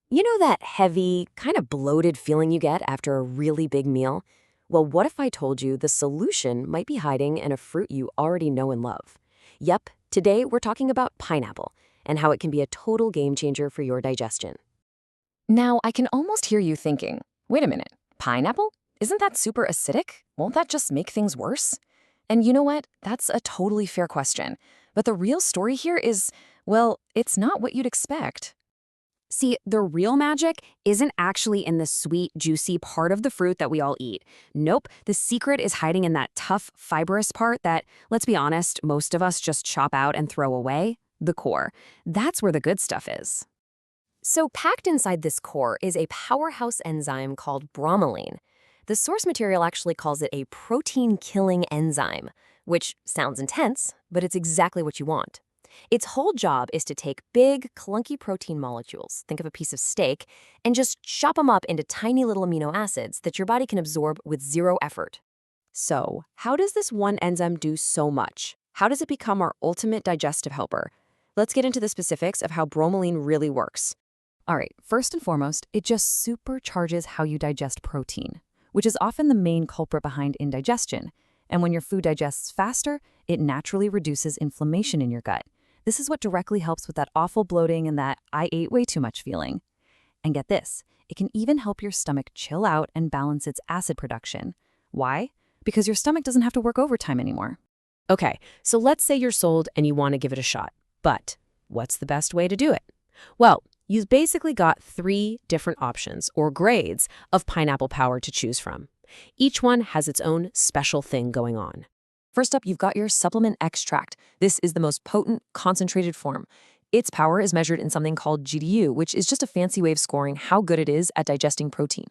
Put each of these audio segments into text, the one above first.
You know that heavy, kind of bloated feeling you get after a really big meal? Well, what if I told you the solution might be hiding in a fruit you already know and love? Yep, today we're talking about pineapple and how it can be a total game changer for your digestion. Now, I can almost hear you thinking, wait a minute, pineapple? Isn't that super acidic? Won't that just make things worse? And you know what? That's a totally fair question. But the real story here is, well, it's not what you'd expect. See, the real magic isn't actually in the sweet, juicy part of the fruit that we all eat. Nope, the secret is hiding in that tough, fibrous part that, let's be honest, most of us just chop out and throw away, the core. That's where the good stuff is. So, packed inside this core is a powerhouse enzyme called bromelain. The source material actually calls it a protein-killing enzyme, which sounds intense, but it's exactly what you want. Its whole job is to take big, clunky protein molecules, think of a piece of steak, and just chop them up into tiny little amino acids that your body can absorb with zero effort. So, how does this one enzyme do so much? How does it become our ultimate digestive helper? Let's get into the specifics of how bromelain really works. All right, first and foremost, it just supercharges how you digest protein, which is often the main culprit behind indigestion. And when your food digests faster, it naturally reduces inflammation in your gut. This is what directly helps with that awful bloating and that I ate way too much feeling. And get this, it can even help your stomach chill out and balance its acid production. Why? Because your stomach doesn't have to work overtime anymore. Okay, so let's say you're sold and you want to give it a shot. But what's the best way to do it? Well, you've basically got 3 different options or grades of pineapple power to choose from. Each one has its own special thing going on. First up, you've got your supplement extract. This is the most potent, concentrated form. Its power is measured in something called GDU, which is just a fancy way of scoring how good it is at digesting protein.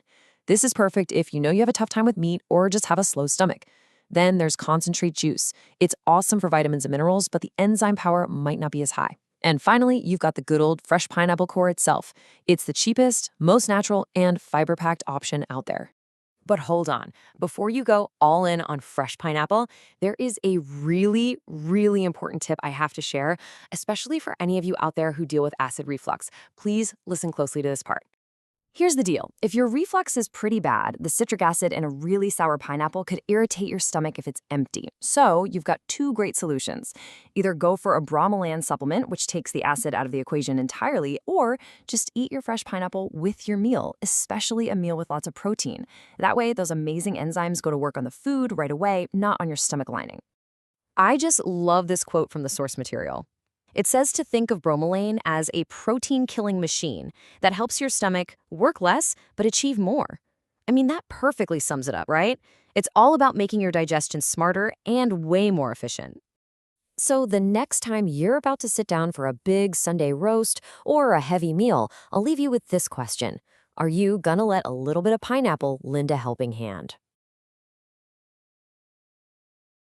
This is perfect if you know you have a tough time with meat or just have a slow stomach. Then there's concentrate juice. It's awesome for vitamins and minerals, but the enzyme power might not be as high. And finally, you've got the good old fresh pineapple core itself. It's the cheapest, most natural, and fiber-packed option out there. But hold on, before you go all in on fresh pineapple, there is a really, really important tip I have to share, especially for any of you out there who deal with acid reflux. Please listen closely to this part. Here's the deal. If your reflux is pretty bad, the citric acid in a really sour pineapple could irritate your stomach if it's empty. So you've got 2 great solutions. Either go for a bromelain supplement, which takes the acid out of the equation entirely, or just eat your fresh pineapple with your meal, especially a meal with lots of protein. That way, those amazing enzymes go to work on the food right away, not on your stomach lining. I just love this quote from the source material. It says to think of bromelain as a protein-killing machine that helps your stomach work less but achieve more. I mean, that perfectly sums it up, right? It's all about making your digestion smarter and way more efficient. So the next time you're about to sit down for a big Sunday roast or a heavy meal, I'll leave you with this question. Are you gonna let a little bit of pineapple lend a helping hand?